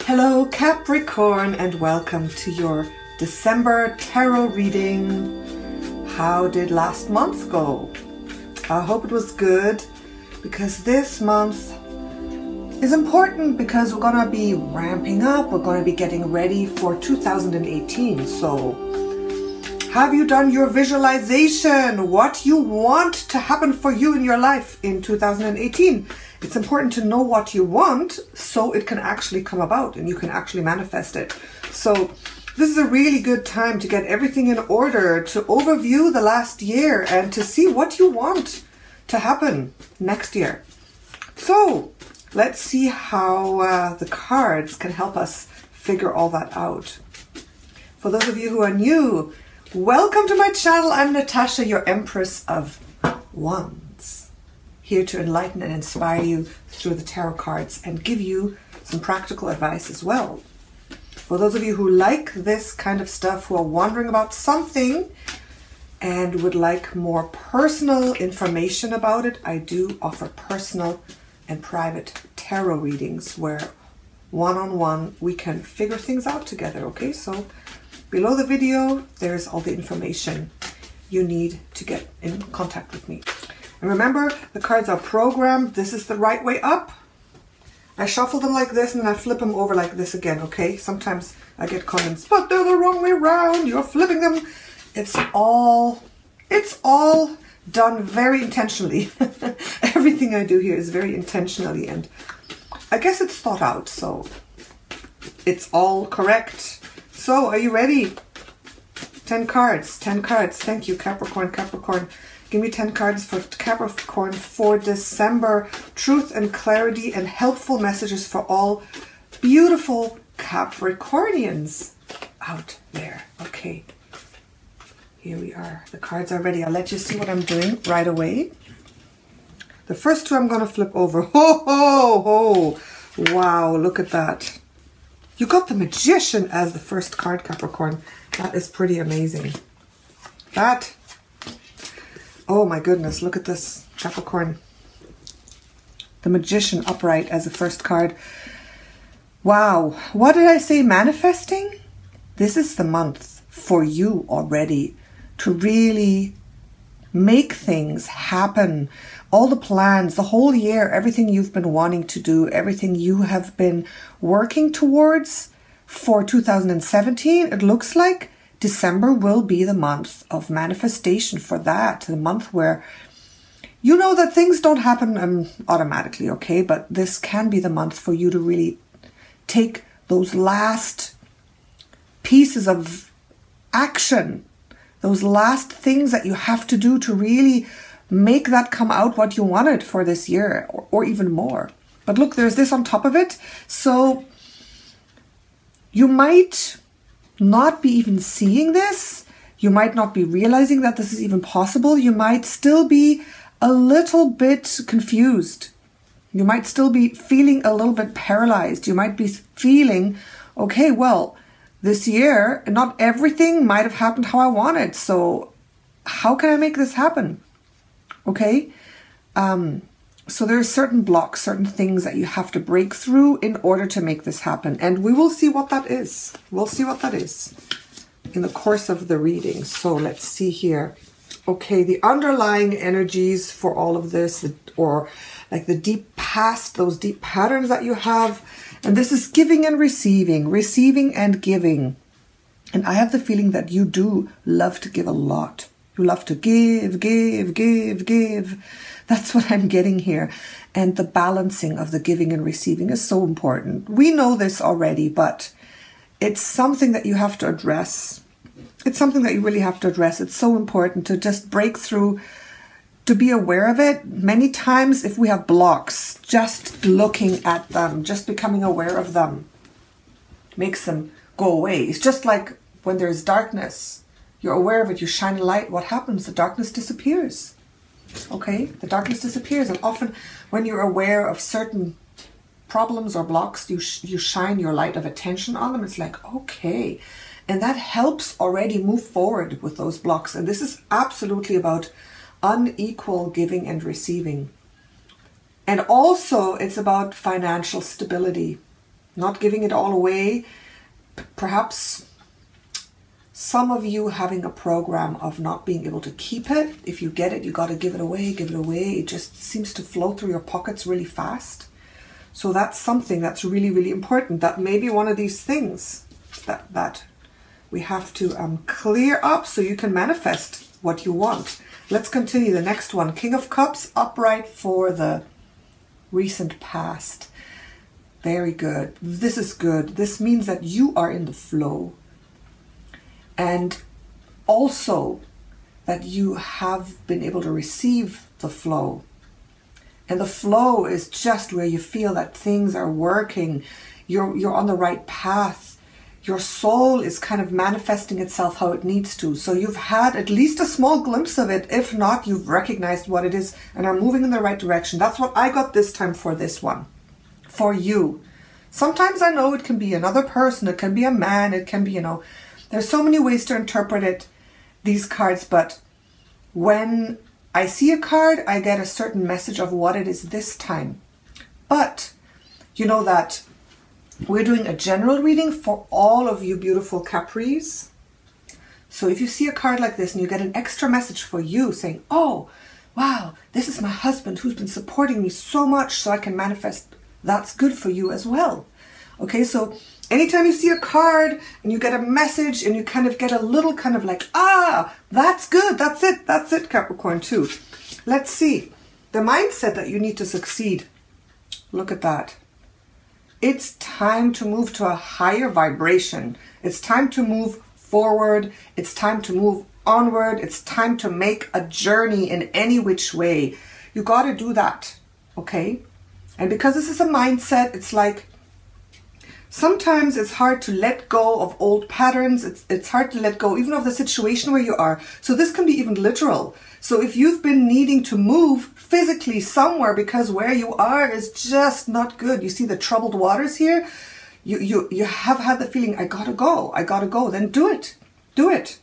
Hello Capricorn, and welcome to your December tarot reading. How did last month go? I hope it was good, because this month is important because we're going to be ramping up. We're going to be getting ready for 2018. So have you done your visualization? What you want to happen for you in your life in 2018? It's important to know what you want so it can actually come about and you can actually manifest it. So this is a really good time to get everything in order, to overview the last year and to see what you want to happen next year. So let's see how the cards can help us figure all that out. For those of you who are new, welcome to my channel. I'm Natasha, your Empress of Wands, here to enlighten and inspire you through the tarot cards and give you some practical advice as well. For those of you who like this kind of stuff, who are wondering about something and would like more personal information about it, I do offer personal and private tarot readings where one-on-one we can figure things out together. Okay, so below the video there's all the information you need to get in contact with me. And remember, the cards are programmed. This is the right way up. I shuffle them like this and I flip them over like this again, okay? Sometimes I get comments, but they're the wrong way around. You're flipping them. It's all done very intentionally. Everything I do here is very intentionally, and I guess it's thought out, so it's all correct. So are you ready? 10 cards, 10 cards. Thank you, Capricorn, Capricorn. Give me 10 cards for Capricorn for December. Truth and clarity and helpful messages for all beautiful Capricornians out there. Okay, here we are. The cards are ready. I'll let you see what I'm doing right away. The first two I'm going to flip over. Ho, ho, ho. Wow, look at that. You got the Magician as the first card, Capricorn. That is pretty amazing. That... oh my goodness, look at this, Capricorn. The Magician upright as the first card. Wow, what did I say? Manifesting? This is the month for you already to really make things happen. All the plans, the whole year, everything you've been wanting to do, everything you have been working towards for 2017, it looks like December will be the month of manifestation for that. The month where you know that things don't happen automatically, okay? But this can be the month for you to really take those last pieces of action, those last things that you have to do to really make that come out what you wanted for this year, or even more. But look, there's this on top of it. So you might not be even seeing this. You might not be realizing that this is even possible. You might still be a little bit confused. You might still be feeling a little bit paralyzed. You might be feeling, okay, well, this year, not everything might have happened how I wanted. So how can I make this happen? Okay. So there are certain blocks, certain things that you have to break through in order to make this happen. And we will see what that is. We'll see what that is in the course of the reading. So let's see here. Okay, the underlying energies for all of this, or like the deep past, those deep patterns that you have. And this is giving and receiving and giving. And I have the feeling that you do love to give a lot. You love to give, give, give, give. That's what I'm getting here. And the balancing of the giving and receiving is so important. We know this already, but it's something that you have to address. It's something that you really have to address. It's so important to just break through, to be aware of it. Many times if we have blocks, just looking at them, just becoming aware of them makes them go away. It's just like when there's darkness, you're aware of it, you shine a light, what happens? The darkness disappears. Okay, the darkness disappears. And often when you're aware of certain problems or blocks, you shine your light of attention on them. It's like, okay, and that helps already move forward with those blocks. And this is absolutely about unequal giving and receiving. And also it's about financial stability. not giving it all away. Perhaps some of you having a program of not being able to keep it. If you get it, you got to give it away, give it away. It just seems to flow through your pockets really fast. So that's something that's really, really important. That may be one of these things that we have to clear up so you can manifest what you want. Let's continue. The next one, King of Cups, upright for the recent past. Very good. This is good. This means that you are in the flow. And also that you have been able to receive the flow. And the flow is just where you feel that things are working. You're on the right path. Your soul is kind of manifesting itself how it needs to. So you've had at least a small glimpse of it. If not, you've recognized what it is and are moving in the right direction. That's what I got this time for this one. For you. Sometimes I know it can be another person. It can be a man. It can be, you know, there's so many ways to interpret it, these cards. But when I see a card, I get a certain message of what it is this time. But you know that we're doing a general reading for all of you beautiful Capris. So if you see a card like this and you get an extra message for you saying, oh, wow, this is my husband who's been supporting me so much so I can manifest, that's good for you as well. Okay, so anytime you see a card and you get a message and you kind of get a little kind of like, ah, that's good, that's it, Capricorn too. Let's see, the mindset that you need to succeed. Look at that. It's time to move to a higher vibration. It's time to move forward. It's time to move onward. It's time to make a journey in any which way. You got to do that, okay? And because this is a mindset, it's like, sometimes it's hard to let go of old patterns. It's hard to let go even of the situation where you are. So this can be even literal. So if you've been needing to move physically somewhere because where you are is just not good. You see the troubled waters here? You have had the feeling, I gotta go. Then do it. Do it.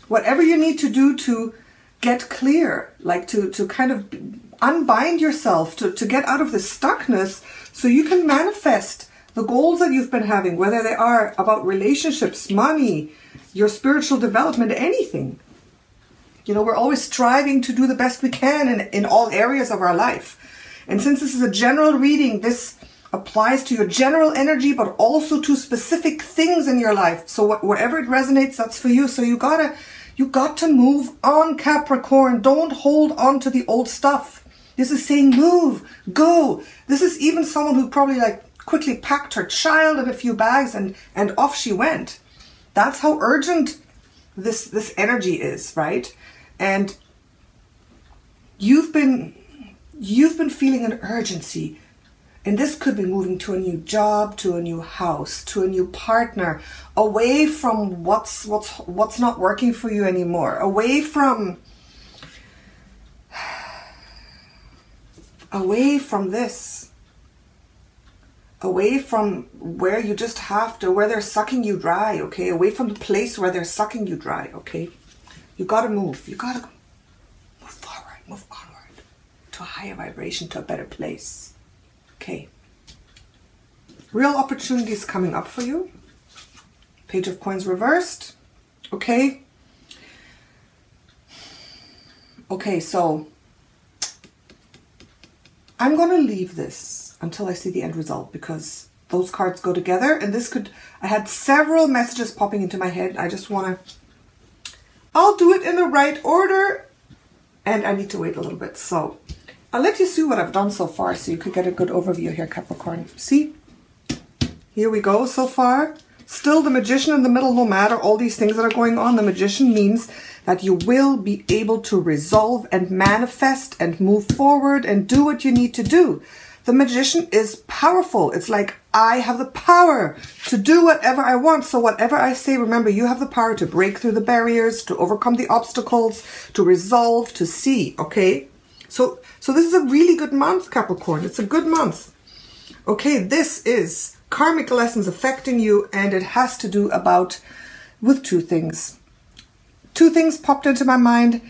Whatever you need to do to get clear, like to kind of unbind yourself, to get out of the stuckness so you can manifest the goals that you've been having, whether they are about relationships, money, your spiritual development, anything. You know, we're always striving to do the best we can in all areas of our life. And since this is a general reading, this applies to your general energy, but also to specific things in your life. So wherever it resonates, that's for you. So you got to move on, Capricorn. Don't hold on to the old stuff. This is saying move, go. This is even someone who probably like quickly packed her child in a few bags and off she went. That's how urgent this energy is, right? And you've been feeling an urgency, and this could be moving to a new job, to a new house, to a new partner, away from what's not working for you anymore, away from this, away from where you just have to, where they're sucking you dry, okay? Away from the place where they're sucking you dry, okay? You gotta move. You gotta move forward, move onward to a higher vibration, to a better place. Okay. Real opportunities coming up for you. Page of Coins reversed. Okay. Okay, so I'm gonna leave this until I see the end result because those cards go together, and this could, I had several messages popping into my head. I just wanna, I'll do it in the right order, and I need to wait a little bit. So I'll let you see what I've done so far so you could get a good overview here, Capricorn. See? Here we go so far. Still the Magician in the middle, no matter all these things that are going on. The Magician means that you will be able to resolve and manifest and move forward and do what you need to do. The Magician is powerful. It's like, I have the power to do whatever I want. So whatever I say, remember, you have the power to break through the barriers, to overcome the obstacles, to resolve, to see, okay? So this is a really good month, Capricorn. It's a good month. Okay, this is karmic lessons affecting you, and it has to do with two things. Two things popped into my mind.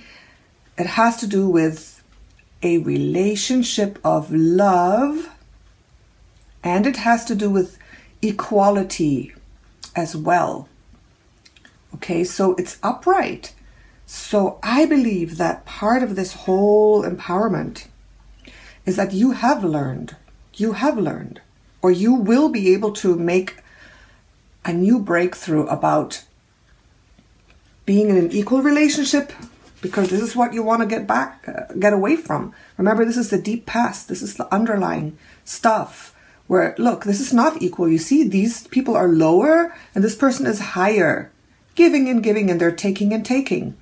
It has to do with a relationship of love, and it has to do with equality as well. Okay, so it's upright. So I believe that part of this whole empowerment is that you have learned, or you will be able to make a new breakthrough about being in an equal relationship, because this is what you want to get away from. Remember, this is the deep past. This is the underlying stuff where, look, this is not equal. You see, these people are lower and this person is higher. Giving and giving, and they're taking and taking.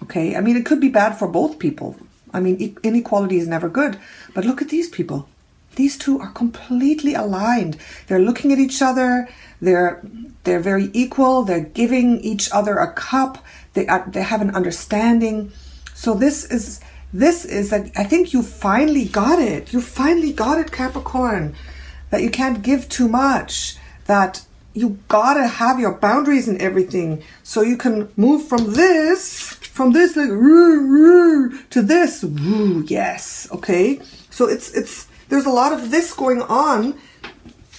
Okay, I mean, it could be bad for both people. I mean, inequality is never good. But look at these people. These two are completely aligned. They're looking at each other. They're very equal. They're giving each other a cup. They have an understanding. So this is that I think you finally got it. You finally got it, Capricorn. That you can't give too much. That you gotta have your boundaries and everything, so you can move from this like to this. Yes, okay. So there's a lot of this going on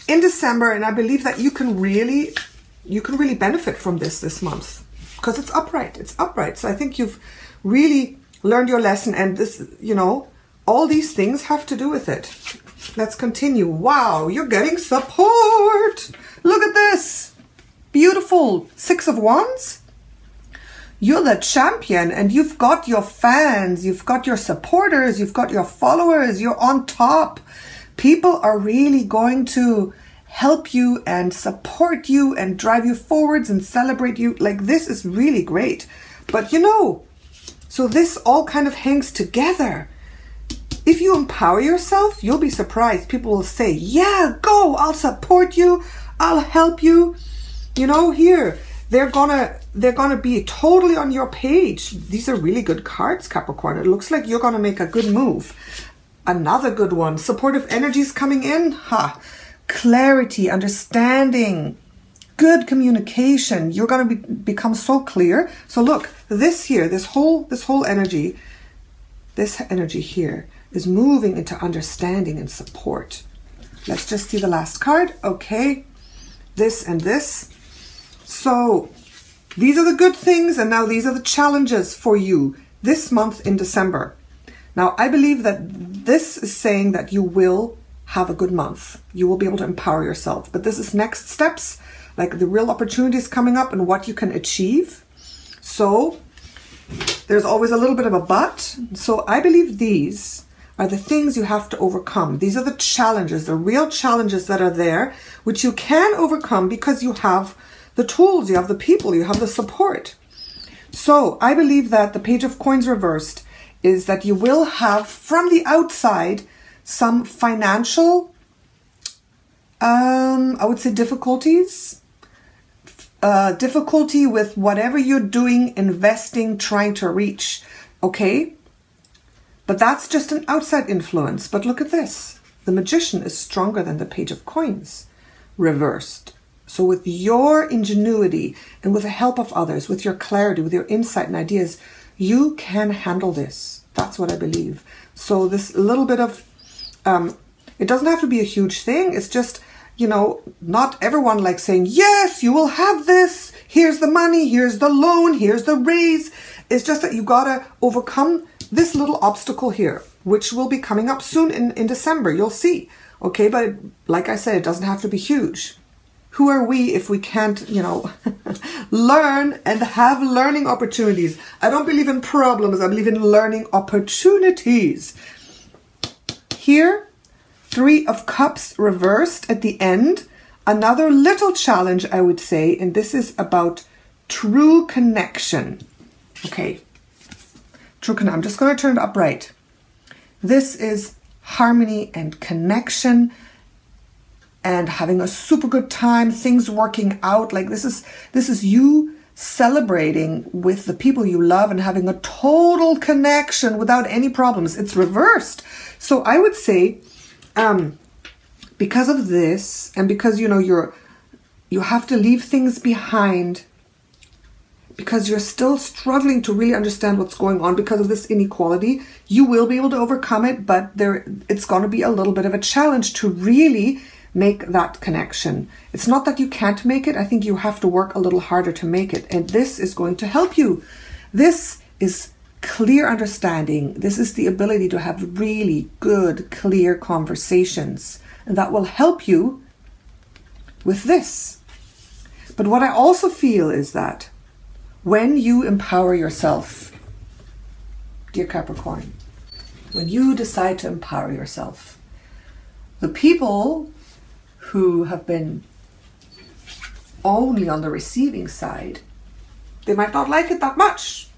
in December, and I believe that you can really benefit from this month because it's upright. It's upright. So I think you've really learned your lesson, and this, all these things have to do with it. Let's continue. Wow, you're getting support. Look at this. Beautiful. 6 of Wands. You're the champion, and you've got your fans, you've got your supporters, you've got your followers, you're on top. People are really going to help you and support you and drive you forwards and celebrate you. Like, this is really great. But so this all kind of hangs together. If you empower yourself, you'll be surprised. People will say, yeah, go, I'll support you, I'll help you. Here, they're gonna be totally on your page. These are really good cards, Capricorn. It looks like you're gonna make a good move. Another good one. Supportive energies coming in. Clarity, understanding, good communication. You're gonna become so clear. So look, this whole energy, this energy here is moving into understanding and support. Let's just see the last card. Okay, this and this. So these are the good things, and now these are the challenges for you this month in December. Now, I believe that this is saying that you will have a good month. You will be able to empower yourself. But this is next steps, like the real opportunities coming up and what you can achieve. So there's always a little bit of a but. So I believe these are the things you have to overcome. These are the challenges, the real challenges that are there, which you can overcome because you have the tools, you have the people, you have the support. So I believe that the Page of Coins reversed is that you will have from the outside some financial, I would say difficulties, difficulty with whatever you're doing, investing, trying to reach, okay? But that's just an outside influence. But look at this. The Magician is stronger than the Page of Coins, reversed. So with your ingenuity and with the help of others, with your clarity, with your insight and ideas, you can handle this. That's what I believe. So this little bit of, it doesn't have to be a huge thing. It's just, not everyone likes saying, yes, you will have this. Here's the money. Here's the loan. Here's the raise. It's just that you got to overcome this little obstacle here, which will be coming up soon in December. You'll see. Okay, but like I said, it doesn't have to be huge. Who are we if we can't, learn and have learning opportunities? I don't believe in problems. I believe in learning opportunities. Here, 3 of Cups reversed at the end. Another little challenge, I would say, and this is about true connection. Okay, true connection. I'm just going to turn it upright. This is harmony and connection and having a super good time, things working out. Like this is you celebrating with the people you love and having a total connection without any problems. It's reversed. So I would say, because of this, and because you have to leave things behind, because you're still struggling to really understand what's going on because of this inequality, you will be able to overcome it, but it's going to be a little bit of a challenge to really make that connection. It's not that you can't make it. I think you have to work a little harder to make it. And this is going to help you. This is clear understanding. This is the ability to have really good, clear conversations. And that will help you with this. But what I also feel is that when you empower yourself, dear Capricorn, when you decide to empower yourself, the people who have been only on the receiving side, they might not like it that much.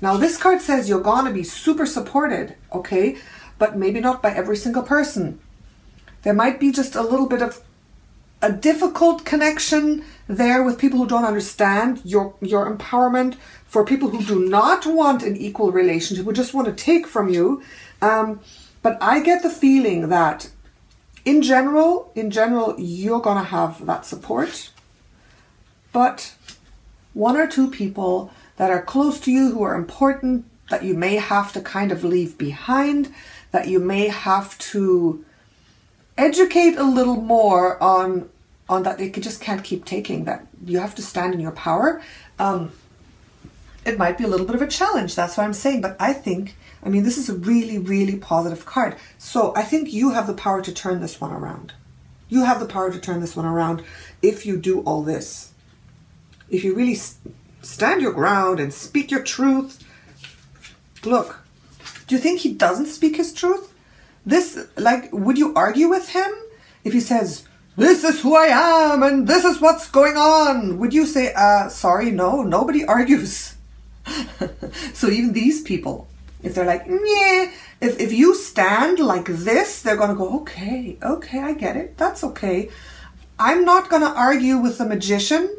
Now this card says you're going to be super supported, okay? But maybe not by every single person. There might be just a little bit of a difficult connection there with people who don't understand your empowerment, for people who do not want an equal relationship, who just want to take from you. But I get the feeling that in general, you're going to have that support. But one or two people that are close to you, who are important, that you may have to kind of leave behind, that you may have to educate a little more on that they just can't keep taking, that you have to stand in your power. It might be a little bit of a challenge. That's what I'm saying. But I think, I mean, this is a really, really positive card. So I think you have the power to turn this one around. You have the power to turn this one around if you do all this. If you really stand your ground and speak your truth. Look, do you think he doesn't speak his truth? This, like, would you argue with him if he says, this is who I am and this is what's going on? Would you say, sorry, no, nobody argues. So even these people, if they're like, yeah, if you stand like this, they're going to go, okay, I get it. That's okay. I'm not going to argue with the magician.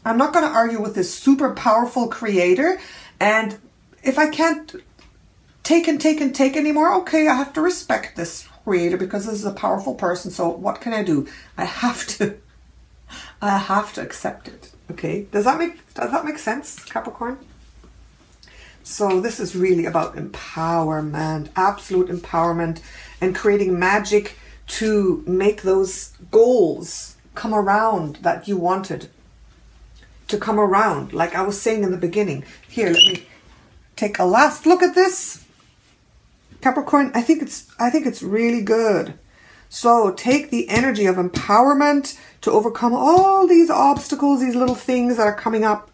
I'm not going to argue with this super powerful creator. And if I can't take anymore, okay, I have to respect this creator because this is a powerful person. So what can I do? I have to accept it. Okay. Does that make sense, Capricorn? So this is really about empowerment, absolute empowerment, and creating magic to make those goals come around that you wanted to come around. Like I was saying in the beginning. Here, let me take a last look at this. Capricorn, I think it's really good. So take the energy of empowerment to overcome all these obstacles, these little things that are coming up.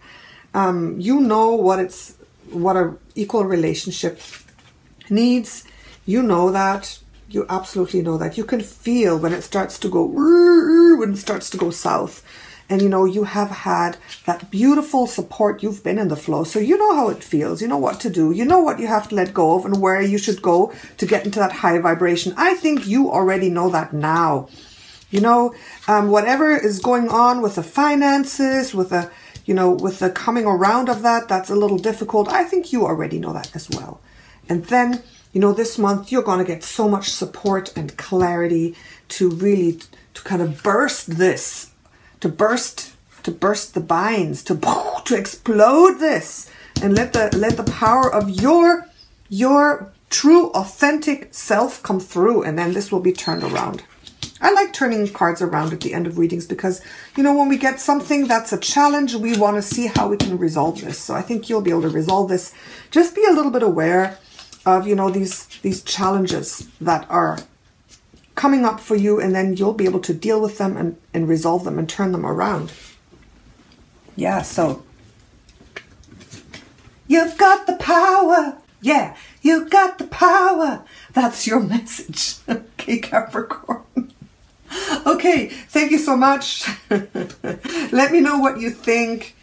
You know what a equal relationship needs. You know that. You absolutely know that. You can feel when it starts to go, when it starts to go south. And you know, you have had that beautiful support. You've been in the flow. So you know how it feels. You know what to do. You know what you have to let go of and where you should go to get into that high vibration. I think you already know that now. You know, whatever is going on with the finances, with the, you know, with the coming around of that, that's a little difficult. I think you already know that as well. And then, you know, this month you're going to get so much support and clarity to really, to kind of burst this. To burst the binds, to explode this, and let the power of your true, authentic self come through, and then this will be turned around. I like turning cards around at the end of readings because, you know, when we get something that's a challenge, we want to see how we can resolve this. So I think you'll be able to resolve this. Just be a little bit aware of, you know, these challenges that are coming up for you, and then you'll be able to deal with them and resolve them and turn them around. Yeah, so you've got the power. Yeah, you've got the power. That's your message. Okay, Capricorn. Okay, thank you so much. Let me know what you think.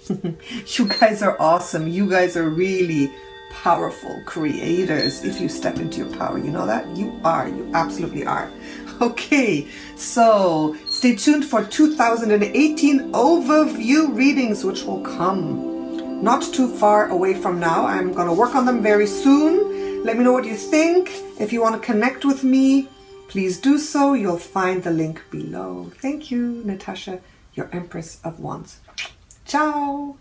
You guys are awesome. You guys are really powerful creators if you step into your power. You know that? You are. You absolutely are. Okay, so stay tuned for 2018 overview readings, which will come not too far away from now. I'm going to work on them very soon. Let me know what you think. If you want to connect with me, please do so. You'll find the link below. Thank you, Natasha, your Empress of Wands. Ciao.